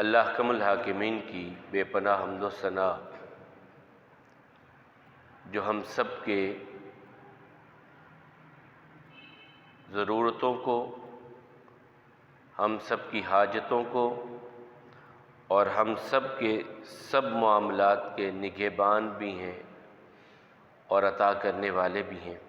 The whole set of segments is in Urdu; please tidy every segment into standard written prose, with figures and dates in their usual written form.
اللہ حکم الحاکمین کی بے پناہ حمد و ثنا جو ہم سب کے ضرورتوں کو، ہم سب کی حاجتوں کو اور ہم سب کے سب معاملات کے نگہبان بھی ہیں اور عطا کرنے والے بھی ہیں۔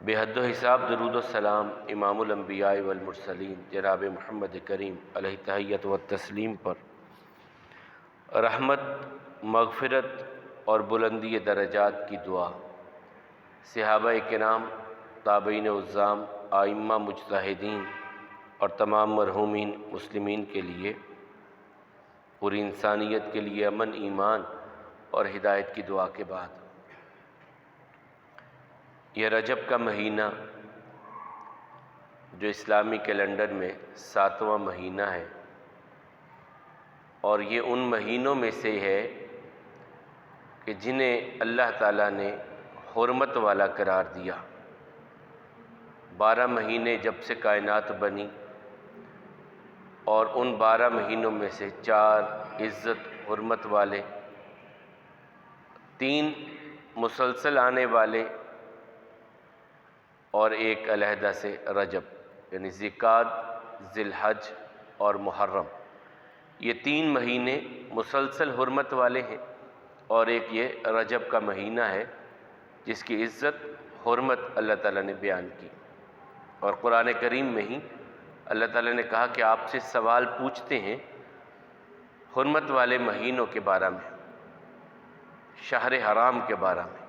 بے حد و حساب درود و سلام امام الانبیاء والمرسلین جناب محمد کریم علیہ تحیت و تسلیم پر رحمت، مغفرت اور بلندی درجات کی دعا صحابہ کرام، تابعین عظام، ائمہ مجتہدین اور تمام مرحومین مسلمین کے لیے، پوری انسانیت کے لیے امن، ایمان اور ہدایت کی دعا کے بعد، یہ رجب کا مہینہ جو اسلامی کیلنڈر میں 7واں مہینہ ہے، اور یہ ان مہینوں میں سے ہے کہ جنہیں اللہ تعالیٰ نے حرمت والا قرار دیا۔ 12 مہینے جب سے کائنات بنی، اور ان 12 مہینوں میں سے 4 عزت حرمت والے، 3 مسلسل آنے والے اور ایک علیحدہ سے رجب، یعنی ذی-القعدہ، ذی الحج اور محرم، یہ 3 مہینے مسلسل حرمت والے ہیں، اور ایک یہ رجب کا مہینہ ہے جس کی عزت حرمت اللہ تعالیٰ نے بیان کی۔ اور قرآن کریم میں ہی اللہ تعالیٰ نے کہا کہ آپ سے سوال پوچھتے ہیں حرمت والے مہینوں کے بارے میں، شہر حرام کے بارے میں،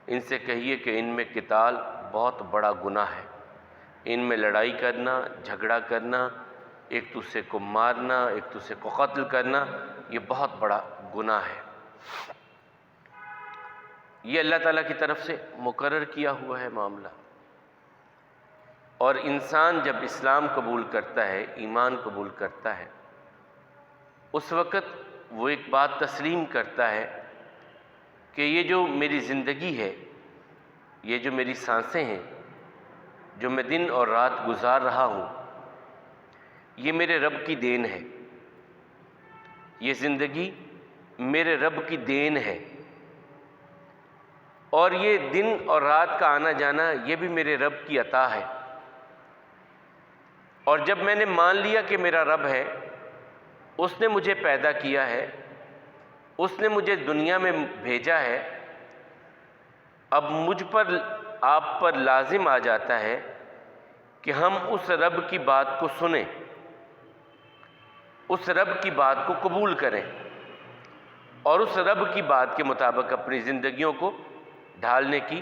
ان سے کہیے کہ ان میں قتال بہت بڑا گناہ ہے، ان میں لڑائی کرنا، جھگڑا کرنا، ایک دوسرے کو مارنا، ایک دوسرے کو قتل کرنا، یہ بہت بڑا گناہ ہے۔ یہ اللہ تعالیٰ کی طرف سے مقرر کیا ہوا ہے معاملہ، اور انسان جب اسلام قبول کرتا ہے، ایمان قبول کرتا ہے، اس وقت وہ ایک بات تسلیم کرتا ہے کہ یہ جو میری زندگی ہے، یہ جو میری سانسیں ہیں، جو میں دن اور رات گزار رہا ہوں، یہ میرے رب کی دین ہے، یہ زندگی میرے رب کی دین ہے، اور یہ دن اور رات کا آنا جانا یہ بھی میرے رب کی عطا ہے۔ اور جب میں نے مان لیا کہ میرا رب ہے، اس نے مجھے پیدا کیا ہے، اس نے مجھے دنیا میں بھیجا ہے، اب مجھ پر، آپ پر لازم آ جاتا ہے کہ ہم اس رب کی بات کو سنیں، اس رب کی بات کو قبول کریں، اور اس رب کی بات کے مطابق اپنی زندگیوں کو ڈھالنے کی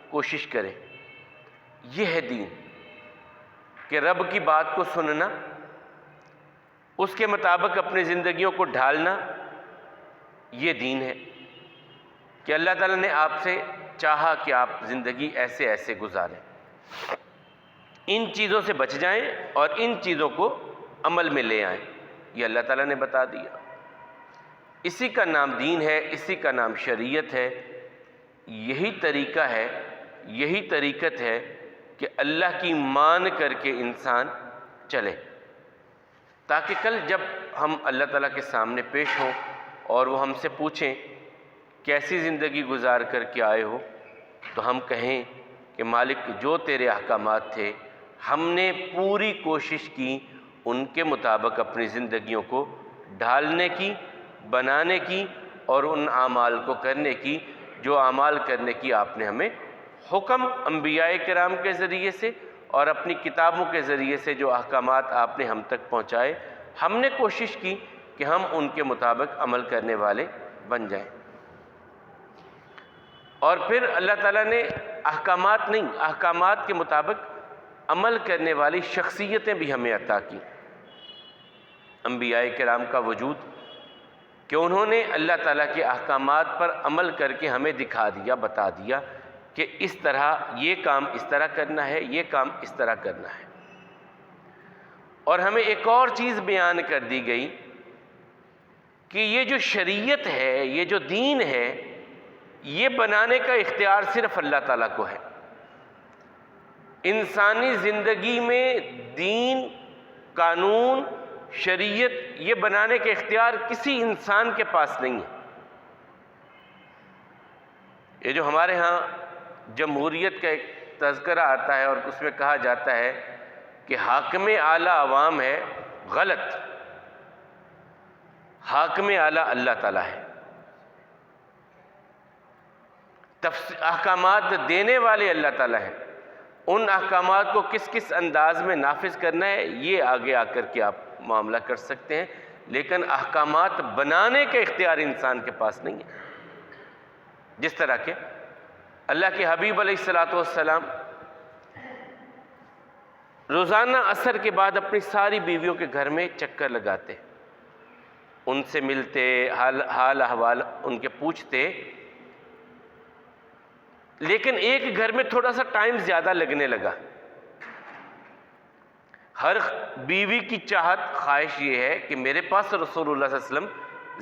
کوشش کریں۔ یہ ہے دین، کہ رب کی بات کو سننا، اس کے مطابق اپنی زندگیوں کو ڈھالنا، یہ دین ہے کہ اللہ تعالیٰ نے آپ سے چاہا کہ آپ زندگی ایسے ایسے گزاریں، ان چیزوں سے بچ جائیں اور ان چیزوں کو عمل میں لے آئیں، یہ اللہ تعالیٰ نے بتا دیا۔ اسی کا نام دین ہے، اسی کا نام شریعت ہے، یہی طریقہ ہے، یہی طریقت ہے کہ اللہ کی مان کر کے انسان چلے، تاکہ کل جب ہم اللہ تعالیٰ کے سامنے پیش ہوں اور وہ ہم سے پوچھیں کیسی زندگی گزار کر کے آئے ہو، تو ہم کہیں کہ مالک جو تیرے احکامات تھے ہم نے پوری کوشش کی ان کے مطابق اپنی زندگیوں کو ڈھالنے کی، بنانے کی، اور ان اعمال کو کرنے کی جو اعمال کرنے کی آپ نے ہمیں حکم انبیاء کرام کے ذریعے سے اور اپنی کتابوں کے ذریعے سے جو احکامات آپ نے ہم تک پہنچائے، ہم نے کوشش کی کہ ہم ان کے مطابق عمل کرنے والے بن جائیں۔ اور پھر اللہ تعالیٰ نے احکامات نہیں، احکامات کے مطابق عمل کرنے والی شخصیتیں بھی ہمیں عطا کی۔ انبیاء کرام کا وجود کہ انہوں نے اللہ تعالیٰ کے احکامات پر عمل کر کے ہمیں دکھا دیا، بتا دیا کہ اس طرح یہ کام اس طرح کرنا ہے، یہ کام اس طرح کرنا ہے۔ اور ہمیں ایک اور چیز بیان کر دی گئی کہ یہ جو شریعت ہے، یہ جو دین ہے، یہ بنانے کا اختیار صرف اللہ تعالیٰ کو ہے۔ انسانی زندگی میں دین، قانون شریعت یہ بنانے کے اختیار کسی انسان کے پاس نہیں ہے۔ یہ جو ہمارے ہاں جمہوریت کا ایک تذکرہ آتا ہے اور اس میں کہا جاتا ہے کہ حاکم اعلیٰ عوام ہے، غلط۔ حاکم اعلیٰ اللہ تعالیٰ ہے۔ احکامات دینے والے اللہ تعالیٰ ہیں۔ ان احکامات کو کس کس انداز میں نافذ کرنا ہے یہ آگے آ کر کے آپ معاملہ کر سکتے ہیں، لیکن احکامات بنانے کا اختیار انسان کے پاس نہیں ہے۔ جس طرح کہ اللہ کے حبیب علیہ السلام روزانہ عصر کے بعد اپنی ساری بیویوں کے گھر میں چکر لگاتے، ان سے ملتے، حال احوال ان کے پوچھتے، لیکن ایک گھر میں تھوڑا سا ٹائم زیادہ لگنے لگا۔ ہر بیوی کی چاہت، خواہش یہ ہے کہ میرے پاس رسول اللہ صلی اللہ علیہ وسلم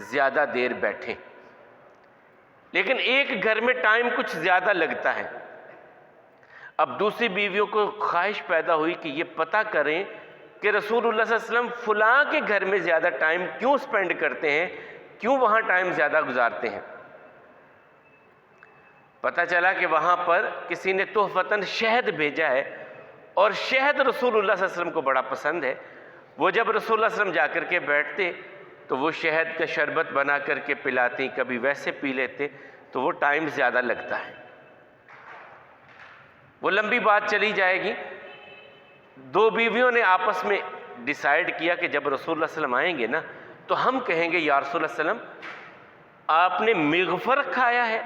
زیادہ دیر بیٹھیں، لیکن ایک گھر میں ٹائم کچھ زیادہ لگتا ہے۔ اب دوسری بیویوں کو خواہش پیدا ہوئی کہ یہ پتہ کریں کہ رسول اللہ صلی اللہ علیہ وسلم فلاں کے گھر میں زیادہ ٹائم کیوں سپینڈ کرتے ہیں، کیوں وہاں ٹائم زیادہ گزارتے ہیں۔ پتہ چلا کہ وہاں پر کسی نے تحفتاً شہد بھیجا ہے، اور شہد رسول اللہ صلی اللہ علیہ وسلم کو بڑا پسند ہے۔ وہ جب رسول اللہ صلی اللہ علیہ وسلم جا کر کے بیٹھتے تو وہ شہد کا شربت بنا کر کے پلاتی، کبھی ویسے پی لیتے، تو وہ ٹائم زیادہ لگتا ہے۔ وہ لمبی بات چلی جائے گی۔ دو بیویوں نے آپس میں ڈیسائیڈ کیا کہ جب رسول اللہ صلی اللہ علیہ وسلم آئیں گے نا تو ہم کہیں گے یا رسول اللہ صلی اللہ علیہ وسلم آپ نے مغفر کھایا ہے۔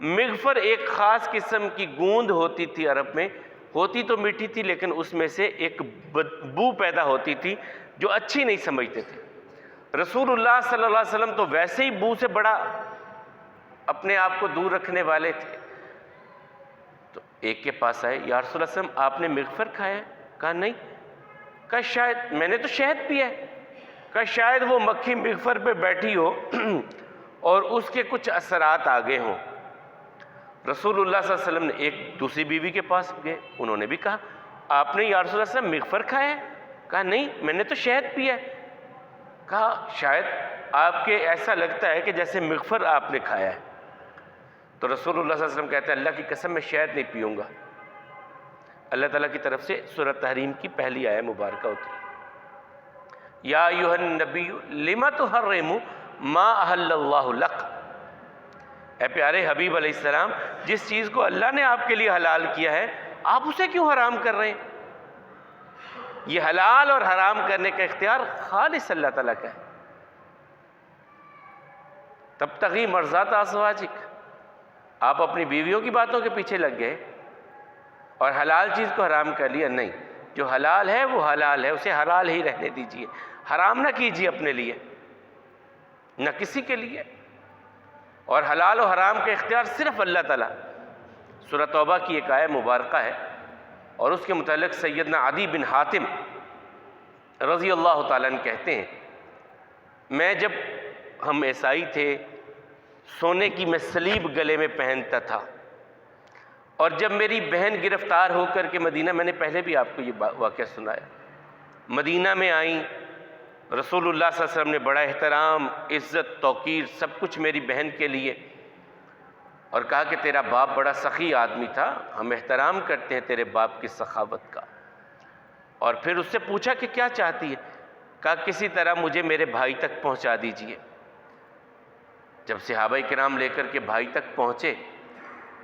مغفر ایک خاص قسم کی گوند ہوتی تھی، عرب میں ہوتی تو میٹھی تھی لیکن اس میں سے ایک بو پیدا ہوتی تھی جو اچھی نہیں سمجھتے تھے۔ رسول اللہ صلی اللہ علیہ وسلم تو ویسے ہی بو سے بڑا اپنے آپ کو دور رکھنے والے تھے۔ تو ایک کے پاس آئے، یا رسول اللہ صلی اللہ علیہ وسلم آپ نے مغفر کھایا ہے؟ کہا نہیں۔ کہا شاید میں نے تو شہد پیا ہے۔ کہا شاید وہ مکھی مغفر پہ بیٹھی ہو اور اس کے کچھ اثرات آگے ہوں۔ رسول اللہ صلی اللہ علیہ وسلم نے ایک دوسری بیوی کے پاس گئے، انہوں نے بھی کہا آپ نے یا رسول اللہ صلی اللہ علیہ وسلم مغفر کھایا ہے؟ کہا نہیں میں نے تو شہد پیا ہے۔ کہا شاید آپ کے ایسا لگتا ہے کہ جیسے مغفر آپ نے کھایا ہے۔ تو رسول اللہ صلی اللہ علیہ وسلم کہتے ہیں اللہ کی قسم میں شہد نہیں پیوں گا۔ اللہ تعالیٰ کی طرف سے سورۃ تحریم کی پہلی آیہ مبارکہ اتری، یا ایھا النبی لم تحرم ما احل اللہ لک۔ اے پیارے حبیب علیہ السلام، جس چیز کو اللہ نے آپ کے لیے حلال کیا ہے آپ اسے کیوں حرام کر رہے ہیں؟ یہ حلال اور حرام کرنے کا اختیار خالص اللہ تعالیٰ کا ہے۔ تبتغی مرضات ازواجک، آپ اپنی بیویوں کی باتوں کے پیچھے لگ گئے اور حلال چیز کو حرام کر لیا۔ نہیں، جو حلال ہے وہ حلال ہے، اسے حلال ہی رہنے دیجئے، حرام نہ کیجئے اپنے لیے، نہ کسی کے لیے۔ اور حلال و حرام کا اختیار صرف اللہ تعالیٰ۔ سورہ توبہ کی ایک آیہ مبارکہ ہے اور اس کے متعلق سیدنا عدی بن حاتم رضی اللہ تعالیٰ عنہ کہتے ہیں، میں جب ہم عیسائی تھے، سونے کی میں سلیب گلے میں پہنتا تھا، اور جب میری بہن گرفتار ہو کر کے مدینہ، میں نے پہلے بھی آپ کو یہ واقعہ سنایا، مدینہ میں آئیں، رسول اللہ صلی اللہ علیہ وسلم نے بڑا احترام، عزت، توقیر سب کچھ میری بہن کے لیے، اور کہا کہ تیرا باپ بڑا سخی آدمی تھا، ہم احترام کرتے ہیں تیرے باپ کی سخاوت کا۔ اور پھر اس سے پوچھا کہ کیا چاہتی ہے؟ کہا کسی طرح مجھے میرے بھائی تک پہنچا دیجئے۔ جب صحابہ کرام لے کر کے بھائی تک پہنچے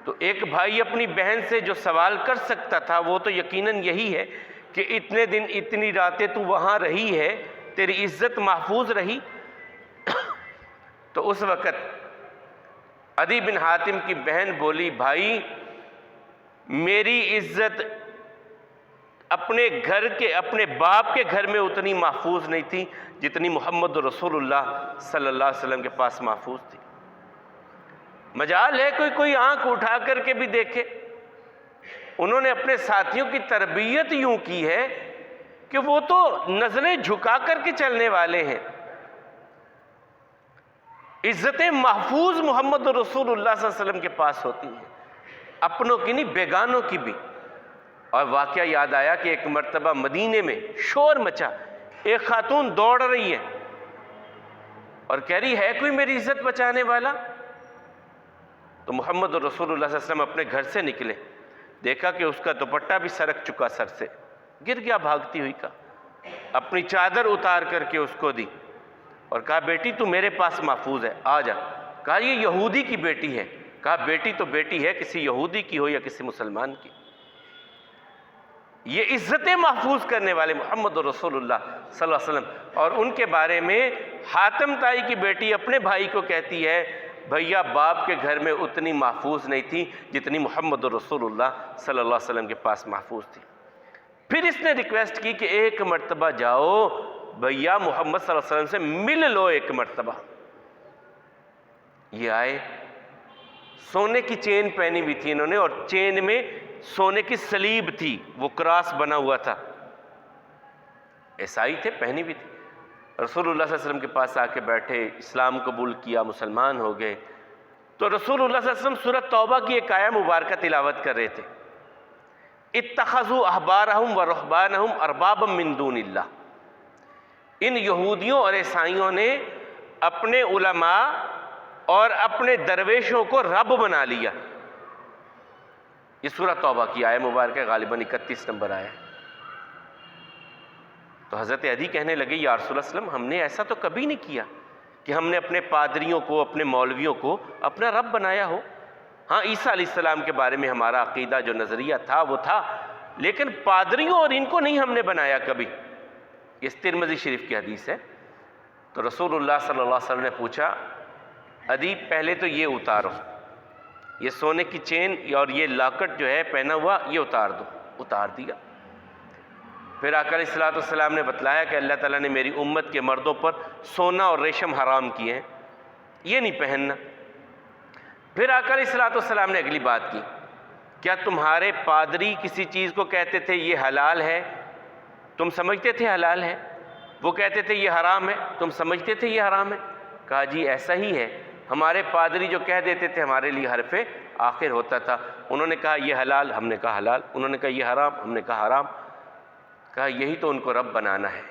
تو ایک بھائی اپنی بہن سے جو سوال کر سکتا تھا وہ تو یقیناً یہی ہے کہ اتنے دن اتنی راتیں تو وہاں رہی ہے، تیری عزت محفوظ رہی؟ تو اس وقت عدی بن حاتم کی بہن بولی، بھائی میری عزت اپنے گھر کے، اپنے باپ کے گھر میں اتنی محفوظ نہیں تھی جتنی محمد رسول اللہ صلی اللہ علیہ وسلم کے پاس محفوظ تھی۔ مجال ہے کوئی آنکھ اٹھا کر کے بھی دیکھے۔ انہوں نے اپنے ساتھیوں کی تربیت یوں کی ہے کہ وہ تو نظریں جھکا کر کے چلنے والے ہیں۔ عزتیں محفوظ محمد رسول اللہ صلی اللہ علیہ وسلم کے پاس ہوتی ہیں، اپنوں کی نہیں بیگانوں کی بھی۔ اور واقعہ یاد آیا کہ ایک مرتبہ مدینے میں شور مچا، ایک خاتون دوڑ رہی ہے اور کہہ رہی ہے کوئی میری عزت بچانے والا؟ تو محمد رسول اللہ صلی اللہ علیہ وسلم اپنے گھر سے نکلے، دیکھا کہ اس کا دوپٹہ بھی سرک چکا سر سے، گر گیا بھاگتی ہوئی کا، اپنی چادر اتار کر کے اس کو دی اور کہا بیٹی تو میرے پاس محفوظ ہے، آ جا۔ کہا یہ یہودی کی بیٹی ہے۔ کہا بیٹی تو بیٹی ہے، کسی یہودی کی ہو یا کسی مسلمان کی، یہ عزتیں محفوظ کرنے والے محمد رسول اللہ صلی اللہ علیہ وسلم۔ اور ان کے بارے میں حاتم طائی کی بیٹی اپنے بھائی کو کہتی ہے بھیا باپ کے گھر میں اتنی محفوظ نہیں تھی جتنی محمد رسول اللہ صلی اللہ علیہ وسلم کے پاس محفوظ تھی۔ پھر اس نے ریکویسٹ کی کہ ایک مرتبہ جاؤ بھیا محمد صلی اللہ علیہ وسلم سے مل لو ایک مرتبہ۔ یہ آئے، سونے کی چین پہنی ہوئی تھی انہوں نے، اور چین میں سونے کی صلیب تھی، وہ کراس بنا ہوا تھا، عیسائی تھے، پہنی ہوئی تھی۔ رسول اللہ صلی اللہ علیہ وسلم کے پاس آ کے بیٹھے، اسلام قبول کیا، مسلمان ہو گئے۔ تو رسول اللہ صلی اللہ علیہ وسلم سورۃ توبہ کی ایک آیہ مبارکہ تلاوت کر رہے تھے، اتخذوا احبارہم ورہبانہم اربابا من دون اللہ۔ ان یہودیوں اور عیسائیوں نے اپنے علماء اور اپنے درویشوں کو رب بنا لیا۔ یہ سورۃ توبہ کی آیہ مبارکہ غالباً 31 نمبر آیا۔ تو حضرت عدی کہنے لگے یا رسول اللہ صلی اللہ علیہ وسلم ہم نے ایسا تو کبھی نہیں کیا کہ ہم نے اپنے پادریوں کو، اپنے مولویوں کو اپنا رب بنایا ہو۔ ہاں عیسیٰ علیہ السلام کے بارے میں ہمارا عقیدہ جو نظریہ تھا وہ تھا، لیکن پادریوں اور ان کو نہیں ہم نے بنایا کبھی۔ یہ ترمذی شریف کی حدیث ہے۔ تو رسول اللہ صلی اللہ علیہ وسلم نے پوچھا عدی پہلے تو یہ اتارو، یہ سونے کی چین اور یہ لاکٹ جو ہے پہنا ہوا یہ اتار دو۔ اتار دیا۔ پھر آقا علیہ الصلوۃ والسلام نے بتلایا کہ اللہ تعالیٰ نے میری امت کے مردوں پر سونا اور ریشم حرام کیے ہیں، یہ نہیں پہننا۔ پھر آقا علیہ الصلوۃ والسلام نے اگلی بات کی، کیا تمہارے پادری کسی چیز کو کہتے تھے یہ حلال ہے، تم سمجھتے تھے حلال ہے؟ وہ کہتے تھے یہ حرام ہے، تم سمجھتے تھے یہ حرام ہے؟ کہا جی ایسا ہی ہے، ہمارے پادری جو کہہ دیتے تھے ہمارے لیے حرف آخر ہوتا تھا۔ انہوں نے کہا یہ حلال، ہم نے کہا حلال، انہوں نے کہا یہ حرام، ہم نے کہا حرام۔ کہا یہی تو ان کو رب بنانا ہے،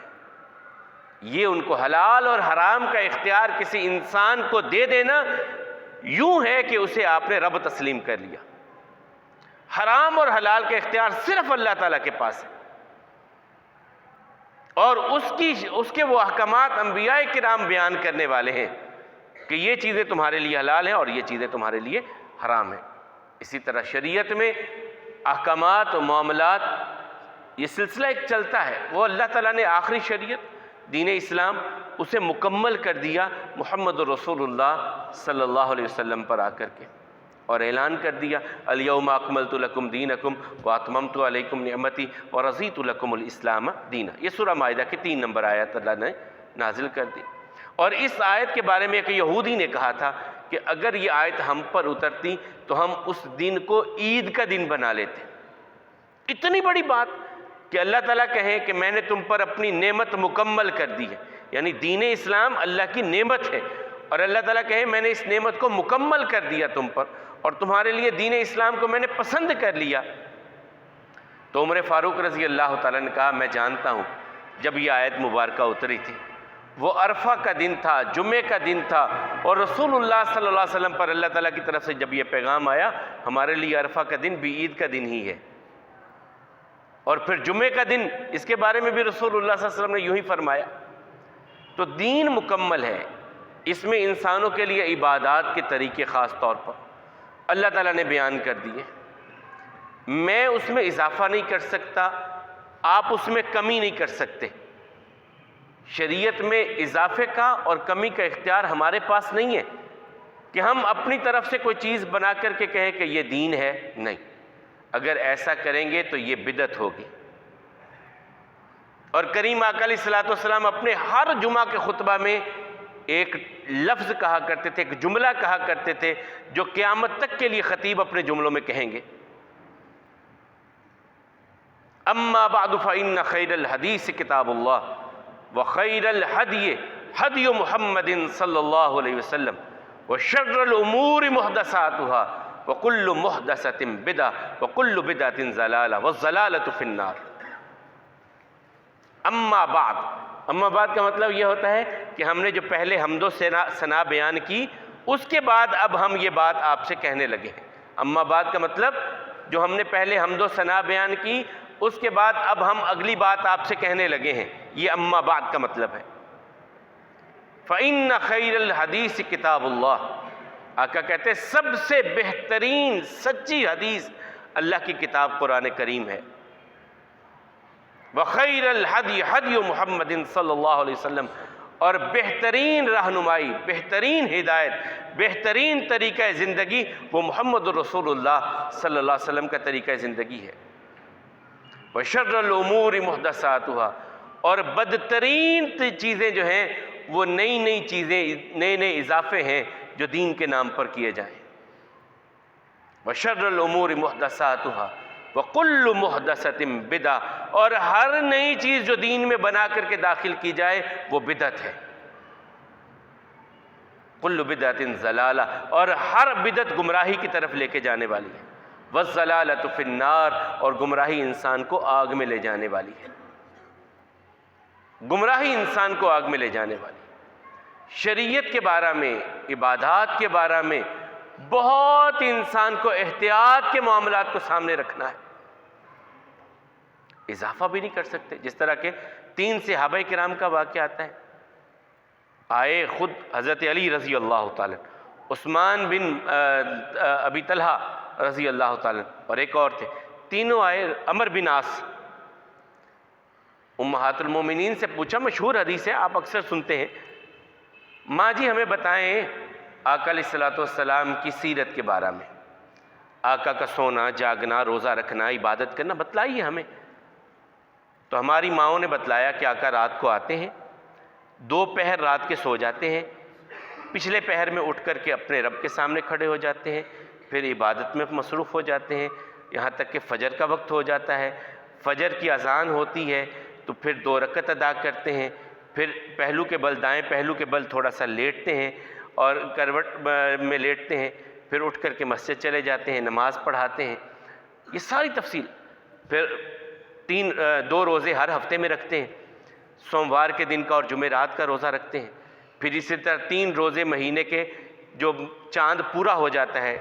یہ ان کو حلال اور حرام کا اختیار کسی انسان کو دے دینا یوں ہے کہ اسے آپ نے رب تسلیم کر لیا۔ حرام اور حلال کا اختیار صرف اللہ تعالیٰ کے پاس ہے، اور اس کے وہ احکامات انبیاء کرام بیان کرنے والے ہیں کہ یہ چیزیں تمہارے لیے حلال ہیں اور یہ چیزیں تمہارے لیے حرام ہیں۔ اسی طرح شریعت میں احکامات و معاملات یہ سلسلہ ایک چلتا ہے، وہ اللہ تعالیٰ نے آخری شریعت دین اسلام اسے مکمل کر دیا محمد رسول اللہ صلی اللہ علیہ وسلم پر آ کر کے، اور اعلان کر دیا الیوم اکملت لکم دینکم واتممت علیکم نعمتی ورضیت لکم الاسلام دینا۔ یہ سورہ مائدہ کی 3 نمبر آیت اللہ نے نازل کر دی۔ اور اس آیت کے بارے میں ایک یہودی نے کہا تھا کہ اگر یہ آیت ہم پر اترتی تو ہم اس دن کو عید کا دن بنا لیتے۔ اتنی بڑی بات کہ اللہ تعالیٰ کہیں کہ میں نے تم پر اپنی نعمت مکمل کر دی ہے، یعنی دین اسلام اللہ کی نعمت ہے، اور اللہ تعالیٰ کہے میں نے اس نعمت کو مکمل کر دیا تم پر، اور تمہارے لیے دین اسلام کو میں نے پسند کر لیا۔ تو عمر فاروق رضی اللہ تعالیٰ نے کہا میں جانتا ہوں جب یہ آیت مبارکہ اتری تھی وہ عرفہ کا دن تھا، جمعے کا دن تھا، اور رسول اللہ صلی اللہ علیہ وسلم پر اللہ تعالیٰ کی طرف سے جب یہ پیغام آیا ہمارے لیے عرفہ کا دن بھی عید کا دن ہی ہے، اور پھر جمعے کا دن اس کے بارے میں بھی رسول اللہ صلی اللہ علیہ وسلم نے یوں ہی فرمایا۔ تو دین مکمل ہے، اس میں انسانوں کے لیے عبادات کے طریقے خاص طور پر اللہ تعالیٰ نے بیان کر دیے، میں اس میں اضافہ نہیں کر سکتا، آپ اس میں کمی نہیں کر سکتے۔ شریعت میں اضافے کا اور کمی کا اختیار ہمارے پاس نہیں ہے کہ ہم اپنی طرف سے کوئی چیز بنا کر کے کہیں کہ یہ دین ہے، نہیں، اگر ایسا کریں گے تو یہ بدعت ہوگی۔ اور کریم آقا علیہ الصلوۃ والسلام اپنے ہر جمعہ کے خطبہ میں ایک لفظ کہا کرتے تھے، ایک جملہ کہا کرتے تھے جو قیامت تک کے لیے خطیب اپنے جملوں میں کہیں گے، اما بعد فإن خیر الحدیث کتاب اللہ وخیر الہدی ہدی محمد صلی اللہ علیہ وسلم وشر الامور محدثاتها وکل محدثۃ بدعہ وکل بدعۃ ضلالہ والضلالۃ فی النار۔ اما بعد، اما بعد کا مطلب یہ ہوتا ہے کہ ہم نے جو پہلے حمد و ثنا بیان کی، اس کے بعد اب ہم یہ بات آپ سے کہنے لگے ہیں۔ اما بعد کا مطلب جو ہم نے پہلے حمد و ثنا بیان کی، اس کے بعد اب ہم اگلی بات آپ سے کہنے لگے ہیں، یہ اما بعد کا مطلب ہے۔ فَإِنَّ خَيْرَ الْحَدِيثِ كِتَابُ اللَّهِ، آقا کہتے ہیں سب سے بہترین سچی حدیث اللہ کی کتاب قرآن کریم ہے۔ وَخَيْرَ الْحَدْيِ حَدْيُ مُحَمَّدٍ صلی اللہ علیہ وسلم، اور بہترین رہنمائی، بہترین ہدایت، بہترین طریقہ زندگی وہ محمد رسول اللہ صلی اللہ علیہ وسلم کا طریقہ زندگی ہے۔ وَشَرَّ الْأُمُورِ مُحْدَثَاتُهَا، اور بدترین چیزیں جو ہیں وہ نئی نئی چیزیں، نئے نئے اضافے ہیں جو دین کے نام پر کیے جائیں۔ وَشَرَّ الْأُمُورِ مُحْدَثَاتُهَا وَكُلُّ مُحْدَثَةٍ بِدْعَةٍ، اور ہر نئی چیز جو دین میں بنا کر کے داخل کی جائے وہ بدعت ہے۔ كُلُّ بِدْعَةٍ ضَلَالَةٍ، اور ہر بدعت گمراہی کی طرف لے کے جانے والی ہے۔ وَالضَّلَالَةُ فِي النَّارِ، اور گمراہی انسان کو آگ میں لے جانے والی ہے۔ گمراہی انسان کو آگ میں لے جانے والی۔ شریعت کے بارے میں، عبادات کے بارے میں بہت انسان کو احتیاط کے معاملات کو سامنے رکھنا ہے، اضافہ بھی نہیں کر سکتے۔ جس طرح کہ 3 صحابہ کرام کا واقعہ آتا ہے، آئے خود حضرت علی رضی اللہ تعالیٰ، عثمان بن ابی طلحہ رضی اللہ تعالیٰ، اور ایک اور تھے، تینوں آئے۔ عمر بن عاص، امہات المومنین سے پوچھا، مشہور حدیث ہے، آپ اکثر سنتے ہیں، ماں جی ہمیں بتائیں آقا علیہ السلام کی سیرت کے بارے میں، آقا کا سونا جاگنا، روزہ رکھنا، عبادت کرنا بتلائیے ہمیں۔ تو ہماری ماؤں نے بتلایا کہ آقا رات کو آتے ہیں، 2 پہر رات کے سو جاتے ہیں، پچھلے پہر میں اٹھ کر کے اپنے رب کے سامنے کھڑے ہو جاتے ہیں، پھر عبادت میں مصروف ہو جاتے ہیں، یہاں تک کہ فجر کا وقت ہو جاتا ہے، فجر کی اذان ہوتی ہے تو پھر 2 رکعت ادا کرتے ہیں، پھر پہلو کے بل، دائیں پہلو کے بل تھوڑا سا لیٹتے ہیں اور کروٹ میں لیٹتے ہیں، پھر اٹھ کر کے مسجد چلے جاتے ہیں، نماز پڑھاتے ہیں۔ یہ ساری تفصیل۔ پھر 2 روزے ہر ہفتے میں رکھتے ہیں، سوموار کے دن کا اور جمعرات کا روزہ رکھتے ہیں۔ پھر اسی طرح 3 روزے مہینے کے جو چاند پورا ہو جاتا ہے،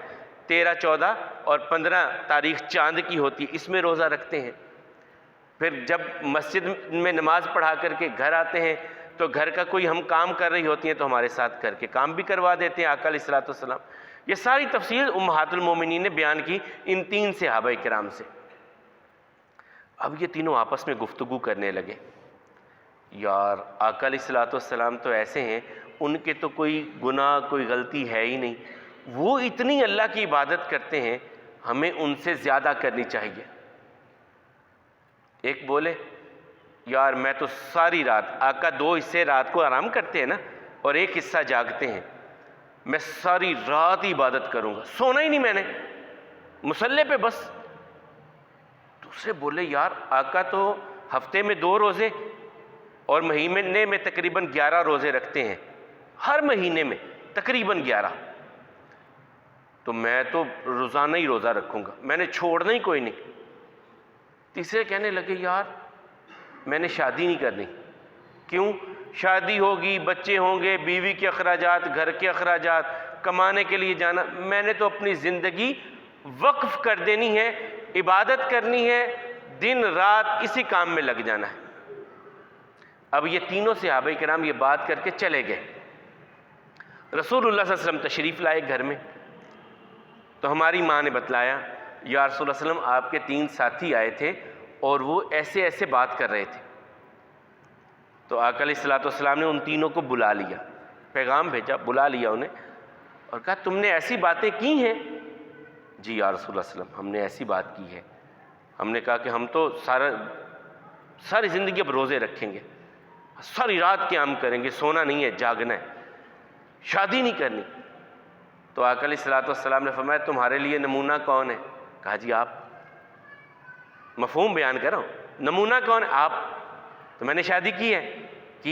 13، 14 اور 15 تاریخ چاند کی ہوتی ہے، اس میں روزہ رکھتے ہیں۔ پھر جب مسجد میں نماز پڑھا کر کے گھر آتے ہیں تو گھر کا کوئی ہم کام کر رہی ہوتی ہیں تو ہمارے ساتھ کر کے کام بھی کروا دیتے ہیں آقا علیہ السلام۔ یہ ساری تفصیل امہات المومنین نے بیان کی ان 3 صحابہ کرام سے۔ اب یہ تینوں آپس میں گفتگو کرنے لگے، یار آقا علیہ السلام تو ایسے ہیں، ان کے تو کوئی گناہ کوئی غلطی ہے ہی نہیں، وہ اتنی اللہ کی عبادت کرتے ہیں، ہمیں ان سے زیادہ کرنی چاہیے۔ ایک بولے، یار میں تو ساری رات، آقا 2 حصے رات کو آرام کرتے ہیں نا اور 1 حصہ جاگتے ہیں، میں ساری رات عبادت کروں گا، سونا ہی نہیں میں نے، مصلی پہ بس۔ دوسرے بولے، یار آقا تو ہفتے میں 2 روزے اور مہینے میں تقریباً 11 روزے رکھتے ہیں، ہر مہینے میں تقریباً 11، تو میں تو روزانہ ہی روزہ رکھوں گا، میں نے چھوڑنا ہی کوئی نہیں۔ تیسرے کہنے لگے، یار میں نے شادی نہیں کرنی۔ کیوں؟ شادی ہوگی، بچے ہوں گے، بیوی کے اخراجات، گھر کے اخراجات، کمانے کے لیے جانا، میں نے تو اپنی زندگی وقف کر دینی ہے، عبادت کرنی ہے، دن رات اسی کام میں لگ جانا ہے۔ اب یہ تینوں صحابہ کرام یہ بات کر کے چلے گئے۔ رسول اللہ صلی اللہ علیہ وسلم تشریف لائے گھر میں، تو ہماری ماں نے بتلایا، یا رسول اللہ صلی اللہ علیہ وسلم آپ کے 3 ساتھی آئے تھے اور وہ ایسے ایسے بات کر رہے تھے۔ تو آقا علیہ السلام نے ان تینوں کو بلا لیا، پیغام بھیجا، بلا لیا انہیں اور کہا تم نے ایسی باتیں کی ہیں؟ جی یا رسول اللہ صلی اللہ علیہ وسلم ہم نے ایسی بات کی ہے۔ ہم نے کہا کہ ہم تو ساری زندگی اب روزے رکھیں گے، ساری رات قیام کریں گے، سونا نہیں ہے، جاگنا ہے، شادی نہیں کرنی۔ تو آقا علیہ السلام نے فرمایا تمہارے لیے نمونہ کون ہے؟ کہا جی آپ۔ مفہوم بیان کر رہا ہوں، نمونہ کون ہے؟ آپ۔ تو میں نے شادی کی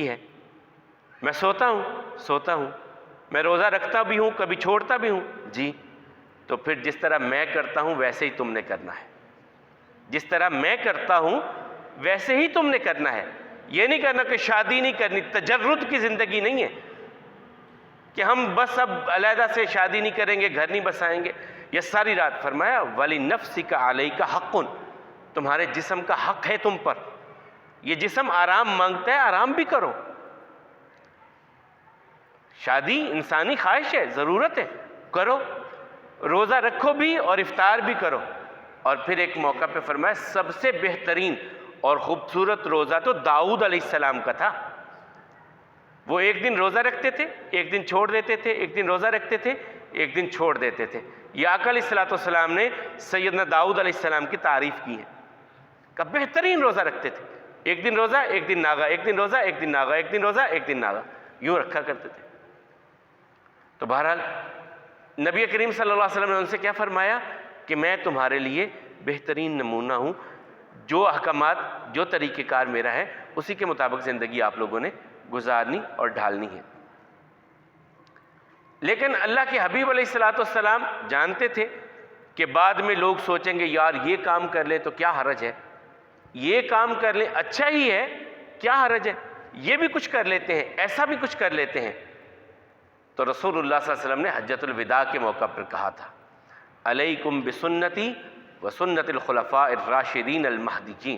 ہے، میں سوتا ہوں، میں روزہ رکھتا بھی ہوں، کبھی چھوڑتا بھی ہوں۔ جی، تو پھر جس طرح میں کرتا ہوں ویسے ہی تم نے کرنا ہے، جس طرح میں کرتا ہوں ویسے ہی تم نے کرنا ہے۔ یہ نہیں کرنا کہ شادی نہیں کرنی، تجرد کی زندگی نہیں ہے کہ ہم بس اب علیحدہ سے شادی نہیں کریں گے، گھر نہیں بسائیں گے. یہ ساری رات فرمایا وَلِنَفْسِكَ عَلَيْكَ حَقٌ، تمہارے جسم کا حق ہے تم پر. یہ جسم آرام مانگتا ہے، آرام بھی کرو. شادی انسانی خواہش ہے، ضرورت ہے، کرو. روزہ رکھو بھی اور افطار بھی کرو. اور پھر ایک موقع پہ فرمایا سب سے بہترین اور خوبصورت روزہ تو داؤد علیہ السلام کا تھا. وہ ایک دن روزہ رکھتے تھے، ایک دن چھوڑ دیتے تھے، ایک دن روزہ رکھتے تھے، ایک دن چھوڑ دیتے تھے. یہ آقا علیہ السلام نے سیدنا داؤد علیہ السلام کی تعریف کی ہے کہ بہترین روزہ رکھتے تھے. ایک دن روزہ، ایک دن ناغا، ایک دن روزہ، ایک دن ناغا، ایک دن روزہ، ایک دن ناغا، یوں رکھا کرتے تھے. تو بہرحال نبی کریم صلی اللہ علیہ وسلم نے ان سے کیا فرمایا کہ میں تمہارے لیے بہترین نمونہ ہوں. جو احکامات، جو طریقہ کار میرا ہے اسی کے مطابق زندگی آپ لوگوں نے گزارنی اور ڈھالنی ہے. لیکن اللہ کے حبیب علیہ السلام جانتے تھے کہ بعد میں لوگ سوچیں گے یار یہ کام کر لیں تو کیا حرج ہے، یہ کام کر لیں اچھا ہی ہے، کیا حرج ہے، یہ بھی کچھ کر لیتے ہیں، ایسا بھی کچھ کر لیتے ہیں. تو رسول اللہ صلی اللہ علیہ وسلم نے حجۃ الوداع کے موقع پر کہا تھا علیکم بسنتی وسنت الخلفاء الراشدین المہدیین،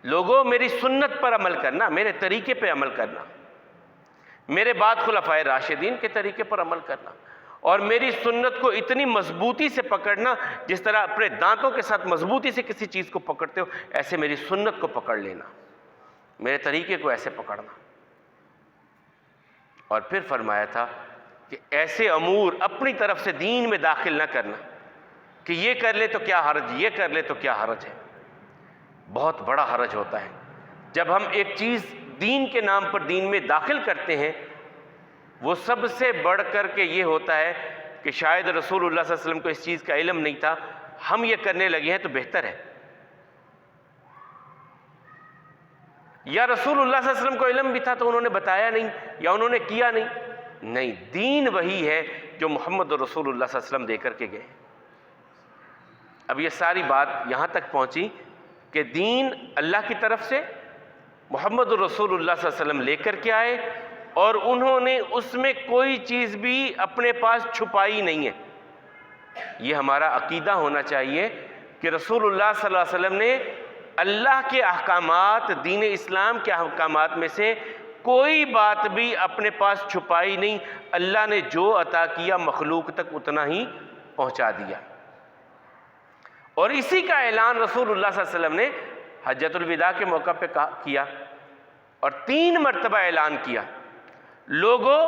لوگوں میری سنت پر عمل کرنا، میرے طریقے پہ عمل کرنا، میرے بعد خلفاء راشدین کے طریقے پر عمل کرنا، اور میری سنت کو اتنی مضبوطی سے پکڑنا جس طرح اپنے دانتوں کے ساتھ مضبوطی سے کسی چیز کو پکڑتے ہو ایسے میری سنت کو پکڑ لینا، میرے طریقے کو ایسے پکڑنا. اور پھر فرمایا تھا کہ ایسے امور اپنی طرف سے دین میں داخل نہ کرنا کہ یہ کر لے تو کیا حرج، یہ کر لے تو کیا حرج ہے. بہت بڑا حرج ہوتا ہے جب ہم ایک چیز دین کے نام پر دین میں داخل کرتے ہیں. وہ سب سے بڑھ کر کے یہ ہوتا ہے کہ شاید رسول اللہ صلی اللہ علیہ وسلم کو اس چیز کا علم نہیں تھا، ہم یہ کرنے لگے ہیں تو بہتر ہے. یا رسول اللہ صلی اللہ علیہ وسلم کو علم بھی تھا تو انہوں نے بتایا نہیں یا انہوں نے کیا نہیں. نہیں، دین وہی ہے جو محمد رسول اللہ صلی اللہ علیہ وسلم دے کر کے گئے. اب یہ ساری بات یہاں تک پہنچی کہ دین اللہ کی طرف سے محمد رسول اللہ صلی اللہ علیہ وسلم لے کر کے آئے اور انہوں نے اس میں کوئی چیز بھی اپنے پاس چھپائی نہیں ہے. یہ ہمارا عقیدہ ہونا چاہیے کہ رسول اللہ صلی اللہ علیہ وسلم نے اللہ کے احکامات، دین اسلام کے احکامات میں سے کوئی بات بھی اپنے پاس چھپائی نہیں. اللہ نے جو عطا کیا مخلوق تک اتنا ہی پہنچا دیا. اور اسی کا اعلان رسول اللہ صلی اللہ علیہ وسلم نے حجۃ الوداع کے موقع پہ کیا اور 3 مرتبہ اعلان کیا لوگوں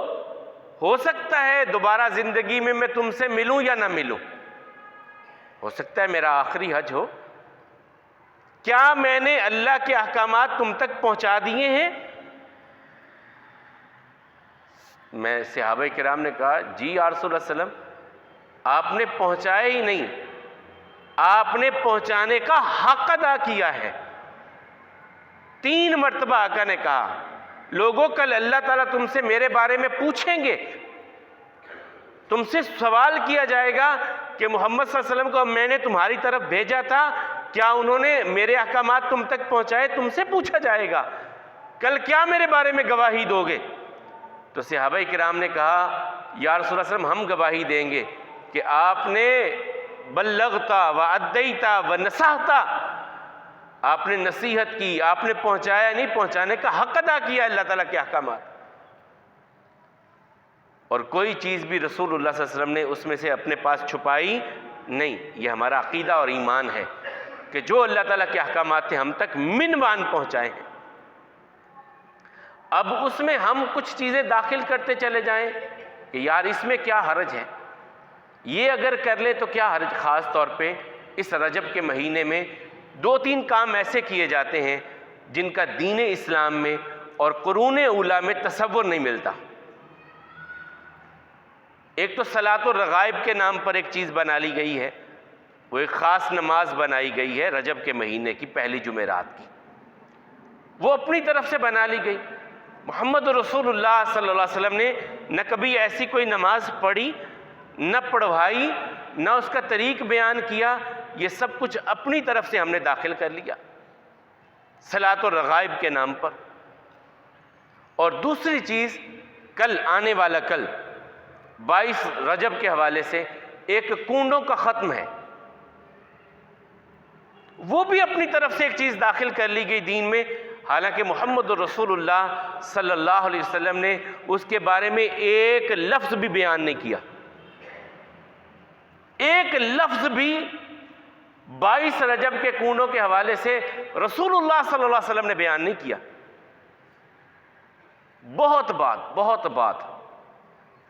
ہو سکتا ہے دوبارہ زندگی میں میں تم سے ملوں یا نہ ملوں، ہو سکتا ہے میرا آخری حج ہو، کیا میں نے اللہ کے احکامات تم تک پہنچا دیے ہیں؟ میں صحابہ کرام نے کہا جی یا رسول اللہ صلی اللہ علیہ وسلم آپ نے پہنچایا ہی نہیں، آپ نے پہنچانے کا حق ادا کیا ہے. 3 مرتبہ آقا نے کہا لوگوں کل اللہ تعالیٰ تم سے میرے بارے میں پوچھیں گے، تم سے سوال کیا جائے گا کہ محمد صلی اللہ علیہ وسلم کو میں نے تمہاری طرف بھیجا تھا، کیا انہوں نے میرے احکامات تم تک پہنچائے؟ تم سے پوچھا جائے گا کل کیا میرے بارے میں گواہی دو گے؟ تو صحابہ کرام نے کہا یا رسول اللہ صلی اللہ علیہ وسلم ہم گواہی دیں گے کہ آپ نے بلغتا و ادیتا و نصحتا، آپ نے نصیحت کی، آپ نے پہنچایا نہیں، پہنچانے کا حق ادا کیا اللہ تعالیٰ کے احکامات. اور کوئی چیز بھی رسول اللہ صلی اللہ علیہ وسلم نے اس میں سے اپنے پاس چھپائی نہیں. یہ ہمارا عقیدہ اور ایمان ہے کہ جو اللہ تعالیٰ کے احکامات تھے ہم تک منوان پہنچائے ہیں. اب اس میں ہم کچھ چیزیں داخل کرتے چلے جائیں کہ یار اس میں کیا حرج ہے، یہ اگر کر لے تو کیا حرج. خاص طور پہ اس رجب کے مہینے میں 2-3 کام ایسے کیے جاتے ہیں جن کا دین اسلام میں اور قرون اولیٰ میں تصور نہیں ملتا. ایک تو صلاۃ الرغائب کے نام پر ایک چیز بنا لی گئی ہے، وہ ایک خاص نماز بنائی گئی ہے رجب کے مہینے کی پہلی جمعرات کی، وہ اپنی طرف سے بنا لی گئی. محمد رسول اللہ صلی اللہ علیہ وسلم نے نہ کبھی ایسی کوئی نماز پڑھی، نہ پڑھوائی، نہ اس کا طریق بیان کیا. یہ سب کچھ اپنی طرف سے ہم نے داخل کر لیا. صلاۃ الرغائب کے نام پر، اور دوسری چیز کل آنے والا کل 22 رجب کے حوالے سے ایک کنڈوں کا ختم ہے، وہ بھی اپنی طرف سے ایک چیز داخل کر لی گئی دین میں، حالانکہ محمد رسول اللہ صلی اللہ علیہ وسلم نے اس کے بارے میں ایک لفظ بھی بیان نہیں کیا، ایک لفظ بھی 22 رجب کے کنڈوں کے حوالے سے رسول اللہ صلی اللہ علیہ وسلم نے بیان نہیں کیا۔ بہت بات